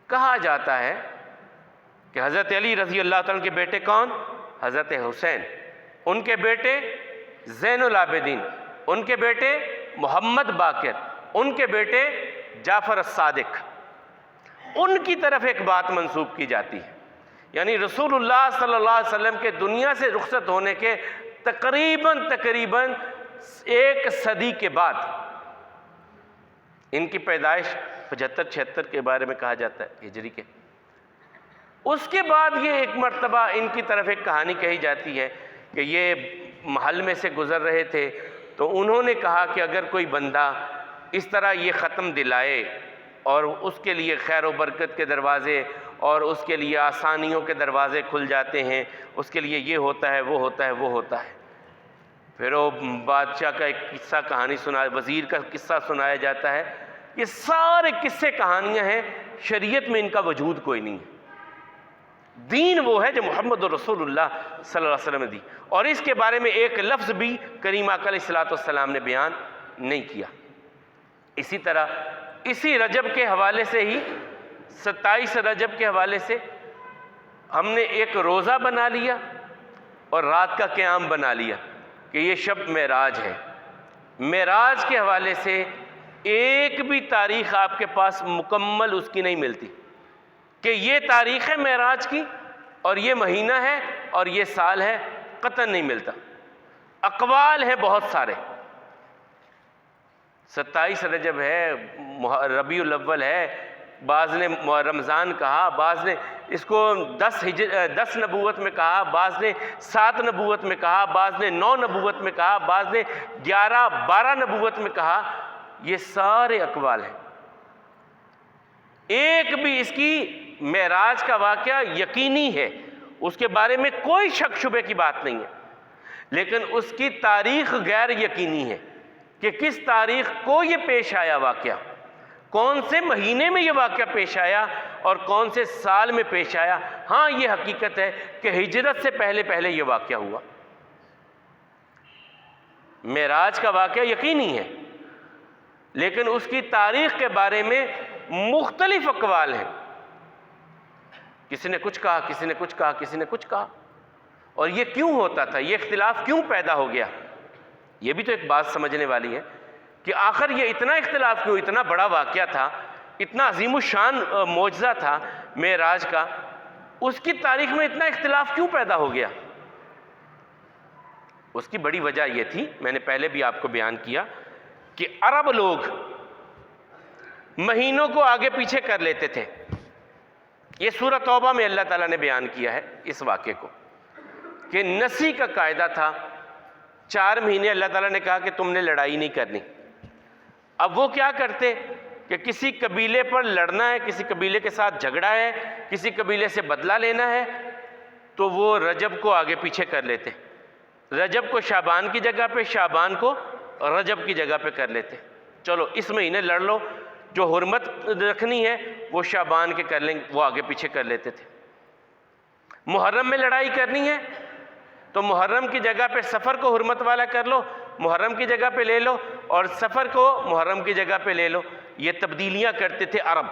کہا جاتا ہے کہ حضرت علی رضی اللہ عنہ کے بیٹے کون؟ حضرت حسین، ان کے بیٹے زین العابدین، ان کے بیٹے محمد باقر، ان کے بیٹے جعفر الصادق، ان کی طرف ایک بات منسوب کی جاتی ہے، یعنی رسول اللہ صلی اللہ علیہ وسلم کے دنیا سے رخصت ہونے کے تقریباً 1 صدی کے بعد، ان کی پیدائش 75-76 کے بارے میں کہا جاتا ہے ہجری کے، اس کے بعد یہ ایک مرتبہ ان کی طرف ایک کہانی کہی جاتی ہے کہ یہ محل میں سے گزر رہے تھے تو انہوں نے کہا کہ اگر کوئی بندہ اس طرح یہ ختم دلائے اور اس کے لیے خیر و برکت کے دروازے اور اس کے لیے آسانیوں کے دروازے کھل جاتے ہیں، اس کے لیے یہ ہوتا ہے، وہ ہوتا ہے، وہ ہوتا ہے۔ پھر وہ بادشاہ کا ایک قصہ کہانی وزیر کا قصہ سنایا جاتا ہے۔ یہ سارے قصے کہانیاں ہیں، شریعت میں ان کا وجود کوئی نہیں ہے۔ دین وہ ہے جو محمد رسول اللہ صلی اللہ علیہ وسلم نے دی، اور اس کے بارے میں ایک لفظ بھی کریم آقا علیہ السلام نے بیان نہیں کیا۔ اسی طرح اسی رجب کے حوالے سے ہی 27 رجب کے حوالے سے ہم نے ایک روزہ بنا لیا اور رات کا قیام بنا لیا کہ یہ شب معراج ہے۔ معراج کے حوالے سے ایک بھی تاریخ آپ کے پاس مکمل اس کی نہیں ملتی کہ یہ تاریخ ہے معراج کی اور یہ مہینہ ہے اور یہ سال ہے، قطعاً نہیں ملتا۔ اقوال ہیں بہت سارے، 27 رجب ہے، ربیع الاول ہے، بعض نے رمضان کہا، بعض نے اس کو 10 نبوت میں کہا، بعض نے 7 نبوت میں کہا، بعض نے 9 نبوت میں کہا، بعض نے 11-12 نبوت میں کہا۔ یہ سارے اقوال ہیں، ایک بھی اس کی معراج کا واقعہ یقینی ہے، اس کے بارے میں کوئی شک شبے کی بات نہیں ہے، لیکن اس کی تاریخ غیر یقینی ہے کہ کس تاریخ کو یہ پیش آیا واقعہ، کون سے مہینے میں یہ واقعہ پیش آیا اور کون سے سال میں پیش آیا۔ ہاں یہ حقیقت ہے کہ ہجرت سے پہلے یہ واقعہ ہوا۔ معراج کا واقعہ یقینی ہے، لیکن اس کی تاریخ کے بارے میں مختلف اقوال ہیں، کسی نے کچھ کہا، کسی نے کچھ کہا، کسی نے کچھ کہا۔ اور یہ کیوں ہوتا تھا، یہ اختلاف کیوں پیدا ہو گیا، یہ بھی تو ایک بات سمجھنے والی ہے کہ آخر یہ اتنا اختلاف کیوں، اتنا بڑا واقعہ تھا، اتنا عظیم الشان معجزہ تھا معراج کا، اس کی تاریخ میں اتنا اختلاف کیوں پیدا ہو گیا۔ اس کی بڑی وجہ یہ تھی، میں نے پہلے بھی آپ کو بیان کیا، کہ عرب لوگ مہینوں کو آگے پیچھے کر لیتے تھے۔ یہ سورہ توبہ میں اللہ تعالیٰ نے بیان کیا ہے اس واقعے کو کہ نسی کا قاعدہ تھا، 4 مہینے اللہ تعالیٰ نے کہا کہ تم نے لڑائی نہیں کرنی۔ اب وہ کیا کرتے کہ کسی قبیلے پر لڑنا ہے، کسی قبیلے کے ساتھ جھگڑا ہے، کسی قبیلے سے بدلہ لینا ہے، تو وہ رجب کو آگے پیچھے کر لیتے، رجب کو شعبان کی جگہ پہ، شعبان کو رجب کی جگہ پہ کر لیتے۔ چلو اس مہینے لڑ لو، جو حرمت رکھنی ہے وہ شعبان کے کر لیں گے، وہ آگے پیچھے کر لیتے تھے۔ محرم میں لڑائی کرنی ہے تو محرم کی جگہ پہ سفر کو حرمت والا کر لو، محرم کی جگہ پہ لے لو، اور سفر کو محرم کی جگہ پہ لے لو۔ یہ تبدیلیاں کرتے تھے عرب۔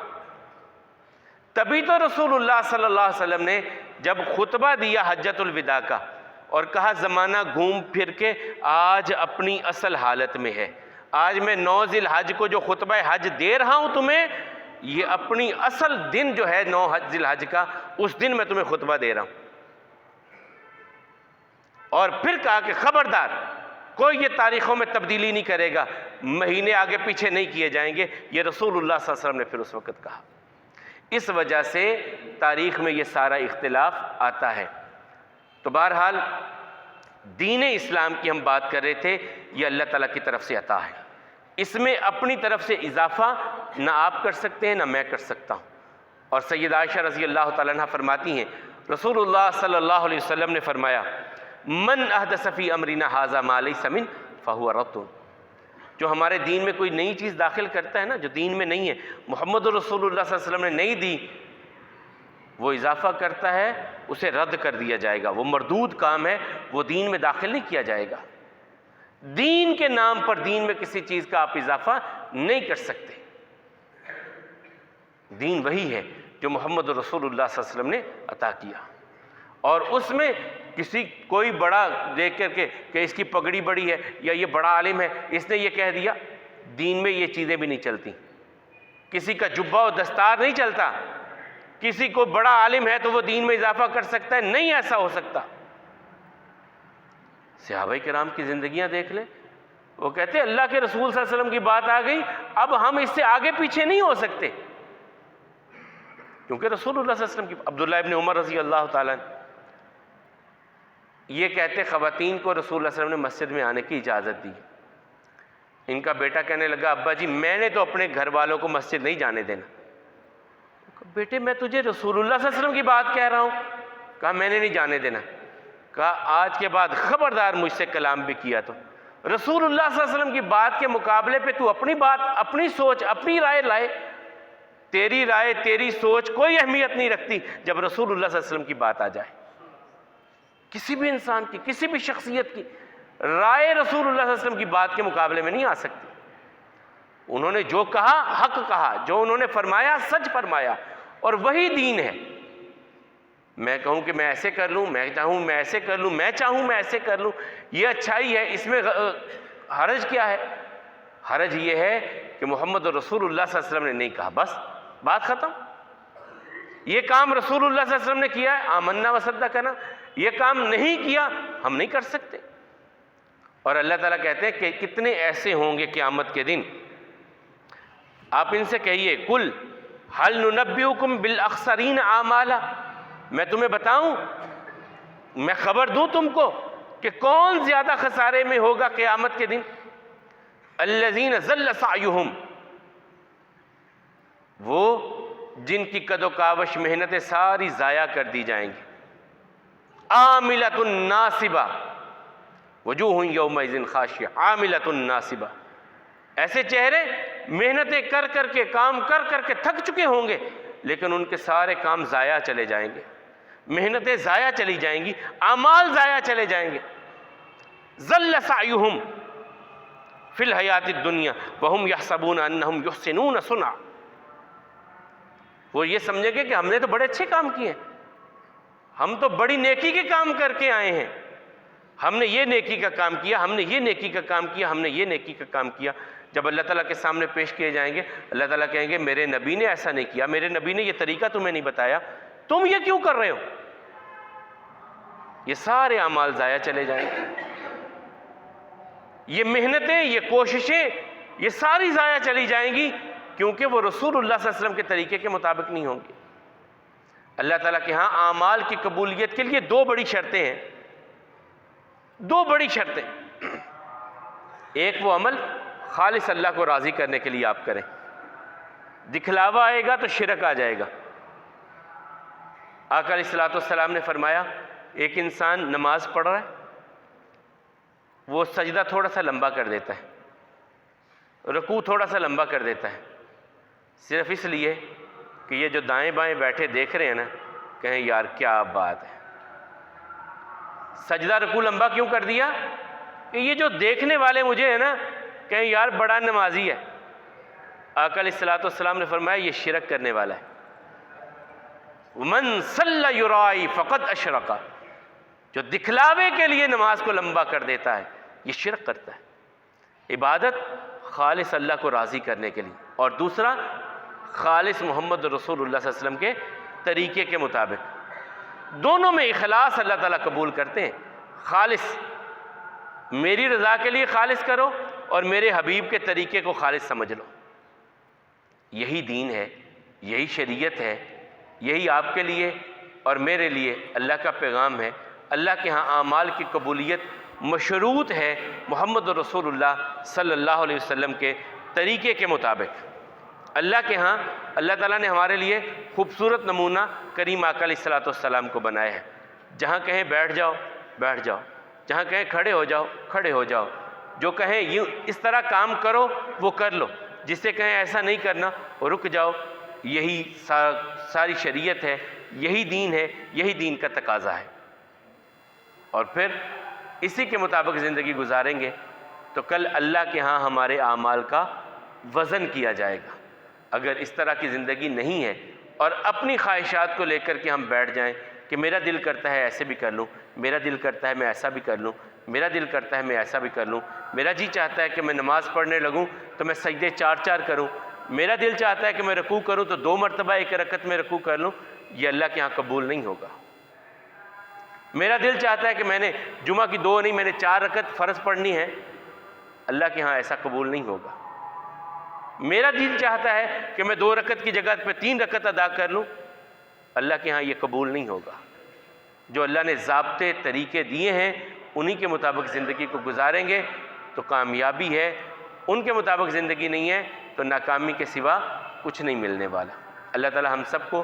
تبھی تو رسول اللہ صلی اللہ علیہ وسلم نے جب خطبہ دیا حجۃ الوداع کا اور کہا زمانہ گھوم پھر کے آج اپنی اصل حالت میں ہے، آج میں 9 ذی الحج کو جو خطبہ حج دے رہا ہوں تمہیں، یہ اپنی اصل دن جو ہے 9 ذی الحج کا، اس دن میں تمہیں خطبہ دے رہا ہوں۔ اور پھر کہا کہ خبردار کوئی یہ تاریخوں میں تبدیلی نہیں کرے گا، مہینے آگے پیچھے نہیں کیے جائیں گے، یہ رسول اللہ صلی اللہ علیہ وسلم نے پھر اس وقت کہا۔ اس وجہ سے تاریخ میں یہ سارا اختلاف آتا ہے۔ تو بہرحال دین اسلام کی ہم بات کر رہے تھے، یہ اللہ تعالیٰ کی طرف سے عطا ہے، اس میں اپنی طرف سے اضافہ نہ آپ کر سکتے ہیں نہ میں کر سکتا ہوں۔ اور سیدہ عائشہ رضی اللہ تعالیٰ عنہ فرماتی ہیں، رسول اللہ صلی اللہ علیہ وسلم نے فرمایا، من احدث فی امرنا ھذا ما لیس منہ فہو رد۔ جو ہمارے دین میں کوئی نئی چیز داخل کرتا ہے نا، جو دین میں نہیں ہے، محمد رسول اللہ صلی اللہ علیہ وسلم نے نہیں دی، وہ اضافہ کرتا ہے، اسے رد کر دیا جائے گا، وہ مردود کام ہے، وہ دین میں داخل نہیں کیا جائے گا۔ دین کے نام پر دین میں کسی چیز کا آپ اضافہ نہیں کر سکتے۔ دین وہی ہے جو محمد رسول اللہ صلی اللہ علیہ وسلم نے عطا کیا، اور اس میں کوئی بڑا دیکھ کر کے کہ اس کی پگڑی بڑی ہے یا یہ بڑا عالم ہے، اس نے یہ کہہ دیا، دین میں یہ چیزیں بھی نہیں چلتی۔ کسی کا جبہ و دستار نہیں چلتا، کسی کو بڑا عالم ہے تو وہ دین میں اضافہ کر سکتا ہے، نہیں ایسا ہو سکتا۔ صحابہ کرام کی زندگیاں دیکھ لیں، وہ کہتے ہیں اللہ کے رسول صلی اللہ علیہ وسلم کی بات آ گئی، اب ہم اس سے آگے پیچھے نہیں ہو سکتے، کیونکہ رسول اللہ صلی اللہ علیہ وسلم کی۔ عبداللہ ابن عمر رضی اللہ تعالیٰ یہ کہتے خواتین کو رسول اللہ صلی اللہ علیہ وسلم نے مسجد میں آنے کی اجازت دی۔ ان کا بیٹا کہنے لگا، ابا جی میں نے تو اپنے گھر والوں کو مسجد نہیں جانے دینا۔ بیٹے میں تجھے رسول اللہ صلی اللہ علیہ وسلم کی بات کہہ رہا ہوں۔ کہا میں نے نہیں جانے دینا۔ کہا آج کے بعد خبردار مجھ سے کلام بھی کیا تو رسول اللہ صلی اللہ علیہ وسلم کی بات کے مقابلے پہ تو اپنی بات، اپنی سوچ، اپنی رائے لائے۔ تیری رائے، تیری سوچ کوئی اہمیت نہیں رکھتی جب رسول اللہ صلی اللہ علیہ وسلم کی بات آ جائے۔ کسی بھی انسان کی، کسی بھی شخصیت کی رائے رسول اللہ صلی اللہ علیہ وسلم کی بات کے مقابلے میں نہیں آ سکتی۔ انہوں نے جو کہا حق کہا، جو انہوں نے فرمایا سچ فرمایا، اور وہی دین ہے۔ میں کہوں کہ میں ایسے کر لوں، میں چاہوں میں ایسے کر لوں، میں چاہوں میں ایسے کر لوں، یہ اچھائی ہے، اس میں حرج کیا ہے؟ حرج یہ ہے کہ محمد رسول اللہ صلی اللہ علیہ وسلم نے نہیں کہا، بس بات ختم۔ یہ کام رسول اللہ صلی اللہ علیہ وسلم نے کیا ہے، آمنا وصدقنا، یہ کام نہیں کیا ہم نہیں کر سکتے۔ اور اللہ تعالیٰ کہتے ہیں کہ کتنے ایسے ہوں گے قیامت کے دن، آپ ان سے کہیے، کل هل ننبئکم بالاخسرین اعمالا، میں تمہیں بتاؤں، میں خبر دوں تم کو کہ کون زیادہ خسارے میں ہوگا قیامت کے دن؟ الذین ضل سعیہم، وہ جن کی قد و کاوش محنتیں ساری ضائع کر دی جائیں گی۔ عاملۃ ناصبہ، وجوہ یومئذ خاشعہ، عاملۃ ناصبہ، ایسے چہرے محنتیں کر کر کے، کام کر کر کے تھک چکے ہوں گے، لیکن ان کے سارے کام ضائع چلے جائیں گے، محنتیں ضائع چلی جائیں گی، اعمال ضائع چلے جائیں گے۔ ضل سعیہم فی الحیات الدنیا وہم یحسبون انہم یحسنون صنعا، وہ یہ سمجھیں گے کہ ہم نے تو بڑے اچھے کام کیے ہیں، ہم تو بڑی نیکی کے کام کر کے آئے ہیں، ہم نے یہ نیکی کا کام کیا، ہم نے یہ نیکی کا کام کیا، ہم نے یہ نیکی کا کام کیا۔ جب اللہ تعالیٰ کے سامنے پیش کیے جائیں گے، اللہ تعالیٰ کہیں گے میرے نبی نے ایسا نہیں کیا، میرے نبی نے یہ طریقہ تمہیں نہیں بتایا، تم یہ کیوں کر رہے ہو؟ یہ سارے اعمال ضائع چلے جائیں گے، یہ محنتیں، یہ کوششیں، یہ ساری ضائع چلی جائیں گی، کیونکہ وہ رسول اللہ صلی اللہ علیہ وسلم کے طریقے کے مطابق نہیں ہوں گے۔ اللہ تعالیٰ کے ہاں اعمال کی قبولیت کے لیے دو بڑی شرطیں ہیں، دو بڑی شرطیں۔ ایک وہ عمل خالص اللہ کو راضی کرنے کے لیے آپ کریں، دکھلاوا آئے گا تو شرک آ جائے گا۔ آقا علیہ الصلوۃ والسلام نے فرمایا، ایک انسان نماز پڑھ رہا ہے، وہ سجدہ تھوڑا سا لمبا کر دیتا ہے، رکوع تھوڑا سا لمبا کر دیتا ہے، صرف اس لیے کہ یہ جو دائیں بائیں بیٹھے دیکھ رہے ہیں نا، کہیں یار کیا بات ہے، سجدہ رکوع لمبا کیوں کر دیا؟ کہ یہ جو دیکھنے والے مجھے ہیں نا، کہیں یار بڑا نمازی ہے۔ آقا علیہ الصلوۃ والسلام نے فرمایا یہ شرک کرنے والا ہے۔ من صلی یرائی فقد اشرک، جو دکھلاوے کے لیے نماز کو لمبا کر دیتا ہے یہ شرک کرتا ہے۔ عبادت خالص اللہ کو راضی کرنے کے لیے، اور دوسرا خالص محمد رسول اللہ صلی اللہ علیہ وسلم کے طریقے کے مطابق، دونوں میں اخلاص اللہ تعالیٰ قبول کرتے ہیں۔ خالص میری رضا کے لیے خالص کرو، اور میرے حبیب کے طریقے کو خالص سمجھ لو، یہی دین ہے، یہی شریعت ہے، یہی آپ کے لیے اور میرے لیے اللہ کا پیغام ہے۔ اللہ کے ہاں اعمال کی قبولیت مشروط ہے محمد رسول اللہ صلی اللہ علیہ وسلم کے طریقے کے مطابق۔ اللہ کے ہاں اللہ تعالیٰ نے ہمارے لیے خوبصورت نمونہ کریم آقا علیہ الصلوۃ والسلام کو بنایا ہے۔ جہاں کہیں بیٹھ جاؤ بیٹھ جاؤ، جہاں کہیں کھڑے ہو جاؤ کھڑے ہو جاؤ، جو کہیں یوں اس طرح کام کرو وہ کر لو، جس سے کہیں ایسا نہیں کرنا وہ رک جاؤ۔ یہی ساری شریعت ہے، یہی دین ہے، یہی دین کا تقاضا ہے، اور پھر اسی کے مطابق زندگی گزاریں گے تو کل اللہ کے ہاں ہمارے اعمال کا وزن کیا جائے گا۔ اگر اس طرح کی زندگی نہیں ہے اور اپنی خواہشات کو لے کر کے ہم بیٹھ جائیں کہ میرا دل کرتا ہے ایسے بھی کر لوں، میرا دل کرتا ہے میں ایسا بھی کر لوں، میرا دل کرتا ہے میں ایسا بھی کر لوں، میرا جی چاہتا ہے کہ میں نماز پڑھنے لگوں تو میں سجدے 4 کروں، میرا دل چاہتا ہے کہ میں رکوع کروں تو 2 مرتبہ 1 رکعت میں رکوع کر لوں، یہ اللہ کے ہاں قبول نہیں ہوگا۔ میرا دل چاہتا ہے کہ میں نے جمعہ کی 2 نہیں، میں نے 4 رکعت فرض پڑھنی ہے، اللہ کے ہاں ایسا قبول نہیں ہوگا۔ میرا دل چاہتا ہے کہ میں 2 رکعت کی جگہ پہ 3 رکعت ادا کر لوں، اللہ کے ہاں یہ قبول نہیں ہوگا۔ جو اللہ نے ضابطے طریقے دیے ہیں انہی کے مطابق زندگی کو گزاریں گے تو کامیابی ہے، ان کے مطابق زندگی نہیں ہے تو ناکامی کے سوا کچھ نہیں ملنے والا۔ اللہ تعالی ہم سب کو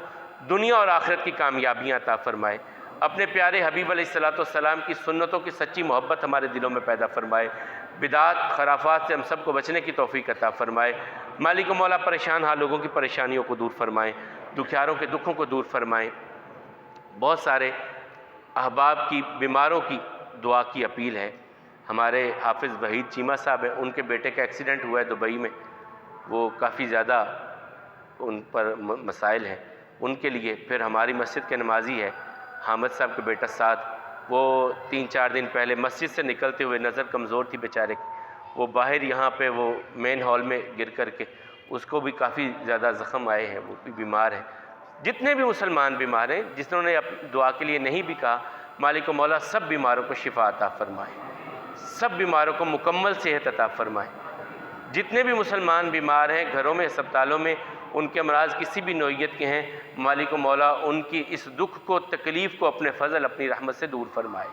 دنیا اور آخرت کی کامیابیاں عطا فرمائے، اپنے پیارے حبیب علیہ الصلوۃ والسلام کی سنتوں کی سچی محبت ہمارے دلوں میں پیدا فرمائے، بدعات خرافات سے ہم سب کو بچنے کی توفیق عطا فرمائے۔ مالک و مولا پریشان حال لوگوں کی پریشانیوں کو دور فرمائیں، دکھیاروں کے دکھوں کو دور فرمائیں۔ بہت سارے احباب کی بیماروں کی دعا کی اپیل ہے۔ ہمارے حافظ وحید چیمہ صاحب ہیں، ان کے بیٹے کا ایکسیڈنٹ ہوا ہے دبئی میں، وہ کافی زیادہ ان پر مسائل ہیں، ان کے لیے۔ پھر ہماری مسجد کے نمازی ہے حامد صاحب کے بیٹا سعد، وہ 3-4 دن پہلے مسجد سے نکلتے ہوئے نظر کمزور تھی بیچارے کی، وہ باہر یہاں پہ وہ مین ہال میں گر کر کے اس کو بھی کافی زیادہ زخم آئے ہیں، وہ بھی بیمار ہیں۔ جتنے بھی مسلمان بیمار ہیں، جنہوں نے دعا کے لیے نہیں بھی کہا، مالک و مولا سب بیماروں کو شفا عطا فرمائے، سب بیماروں کو مکمل صحت عطا فرمائے۔ جتنے بھی مسلمان بیمار ہیں گھروں میں اسپتالوں میں، ان کے امراض کسی بھی نوعیت کے ہیں، مالک و مولا ان کی اس دکھ کو تکلیف کو اپنے فضل اپنی رحمت سے دور فرمائے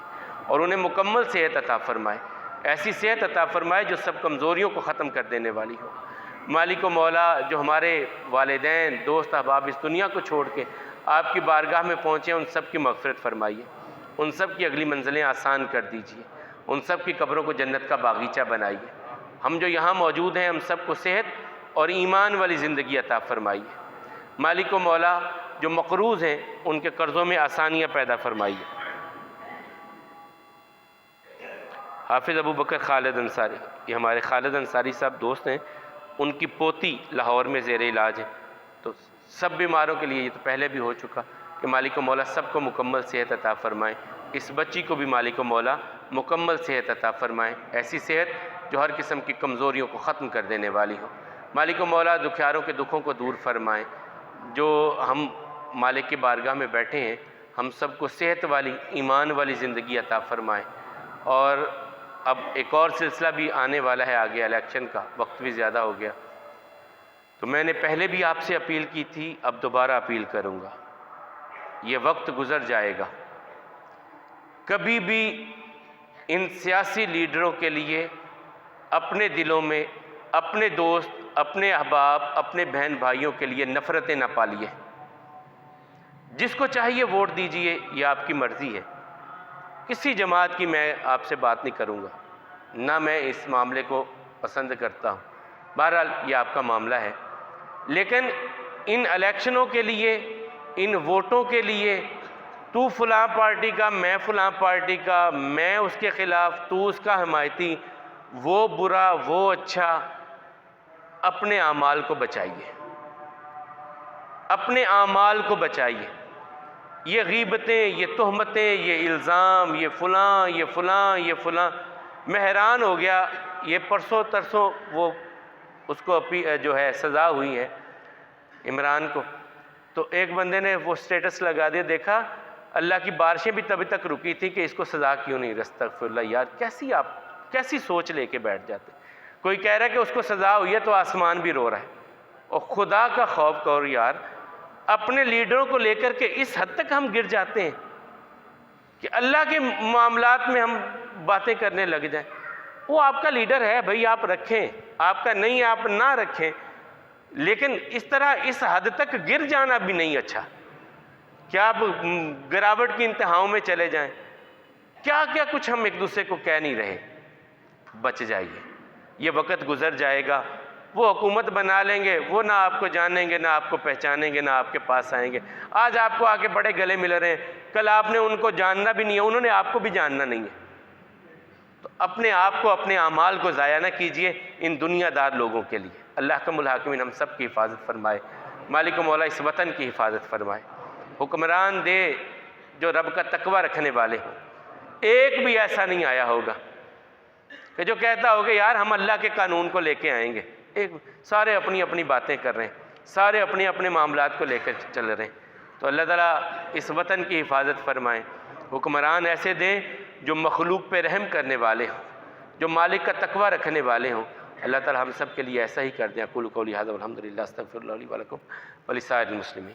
اور انہیں مکمل صحت عطا فرمائے، ایسی صحت عطا فرمائے جو سب کمزوریوں کو ختم کر دینے والی ہو۔ مالک و مولا جو ہمارے والدین دوست احباب اس دنیا کو چھوڑ کے آپ کی بارگاہ میں پہنچے، ان سب کی مغفرت فرمائیے، ان سب کی اگلی منزلیں آسان کر دیجیے، ان سب کی قبروں کو جنت کا باغیچہ بنائیے۔ ہم جو یہاں موجود ہیں ہم سب کو صحت اور ایمان والی زندگی عطا فرمائیے۔ مالک و مولا جو مقروض ہیں ان کے قرضوں میں آسانیاں پیدا فرمائیے۔ حافظ ابو بکر خالد انصاری، یہ ہمارے خالد انصاری صاحب دوست ہیں، ان کی پوتی لاہور میں زیر علاج ہے، تو سب بیماروں کے لیے یہ تو پہلے بھی ہو چکا کہ مالک و مولا سب کو مکمل صحت عطا فرمائیں۔ اس بچی کو بھی مالک و مولا مکمل صحت عطا فرمائیں، ایسی صحت جو ہر قسم کی کمزوریوں کو ختم کر دینے والی ہو۔ مالک و مولا دکھیاروں کے دکھوں کو دور فرمائیں۔ جو ہم مالک کی بارگاہ میں بیٹھے ہیں ہم سب کو صحت والی ایمان والی زندگی عطا فرمائیں۔ اور اب ایک اور سلسلہ بھی آنے والا ہے آگے، الیکشن کا وقت بھی زیادہ ہو گیا، تو میں نے پہلے بھی آپ سے اپیل کی تھی، اب دوبارہ اپیل کروں گا، یہ وقت گزر جائے گا، کبھی بھی ان سیاسی لیڈروں کے لیے اپنے دلوں میں اپنے دوست اپنے احباب اپنے بہن بھائیوں کے لیے نفرتیں نہ پالیے۔ جس کو چاہیے ووٹ دیجئے، یہ آپ کی مرضی ہے، کسی جماعت کی میں آپ سے بات نہیں کروں گا، نہ میں اس معاملے کو پسند کرتا ہوں، بہرحال یہ آپ کا معاملہ ہے، لیکن ان الیکشنوں کے لیے ان ووٹوں کے لیے تو فلاں پارٹی کا میں فلاں پارٹی کا، میں اس کے خلاف تو اس کا حمایتی، وہ برا وہ اچھا، اپنے اعمال کو بچائیے، اپنے اعمال کو بچائیے۔ یہ غیبتیں، یہ تہمتیں، یہ الزام، یہ فلاں یہ فلاں یہ فلاں، میں حیران ہو گیا، یہ پرسوں ترسوں وہ اس کو جو ہے سزا ہوئی ہے عمران کو، تو ایک بندے نے وہ سٹیٹس لگا دیا، دیکھا اللہ کی بارشیں بھی تب تک رکی تھی کہ اس کو سزا کیوں نہیں، استغفر اللہ، یار کیسی سوچ لے کے بیٹھ جاتے۔ کوئی کہہ رہا ہے کہ اس کو سزا ہوئی ہے تو آسمان بھی رو رہا ہے، اور خدا کا خوف کرو یار، اپنے لیڈروں کو لے کر کے اس حد تک ہم گر جاتے ہیں کہ اللہ کے معاملات میں ہم باتیں کرنے لگ جائیں. وہ آپ کا لیڈر ہے بھائی، آپ رکھیں، آپ کا نہیں آپ نہ رکھیں، لیکن اس طرح اس حد تک گر جانا بھی نہیں اچھا کہ آپ گراوٹ کی انتہاؤں میں چلے جائیں. کیا کیا کچھ ہم ایک دوسرے کو کہہ نہیں رہے. بچ جائیے، یہ وقت گزر جائے گا. وہ حکومت بنا لیں گے، وہ نہ آپ کو جانیں گے، نہ آپ کو پہچانیں گے، نہ آپ کے پاس آئیں گے. آج آپ کو آ کے بڑے گلے مل رہے ہیں، کل آپ نے ان کو جاننا بھی نہیں ہے، انہوں نے آپ کو بھی جاننا نہیں ہے. تو اپنے آپ کو، اپنے اعمال کو ضائع نہ کیجئے ان دنیا دار لوگوں کے لیے. اللہ کم الحاکمین ہم سب کی حفاظت فرمائے. مالک و مولا اس وطن کی حفاظت فرمائے. حکمران دے جو رب کا تقوی رکھنے والے ہوں. ایک بھی ایسا نہیں آیا ہوگا کہ جو کہتا ہوگا یار ہم اللہ کے قانون کو لے کے آئیں گے. سارے اپنی اپنی باتیں کر رہے ہیں، سارے اپنے اپنے معاملات کو لے کر چل رہے ہیں. تو اللہ تعالیٰ اس وطن کی حفاظت فرمائیں. حکمران ایسے دیں جو مخلوق پہ رحم کرنے والے ہوں، جو مالک کا تقوی رکھنے والے ہوں. اللہ تعالیٰ ہم سب کے لیے ایسا ہی کر دیں. اقول قولی ھذا والحمد للہ، استغفر اللہ لی ولکم ولسائر المسلمین.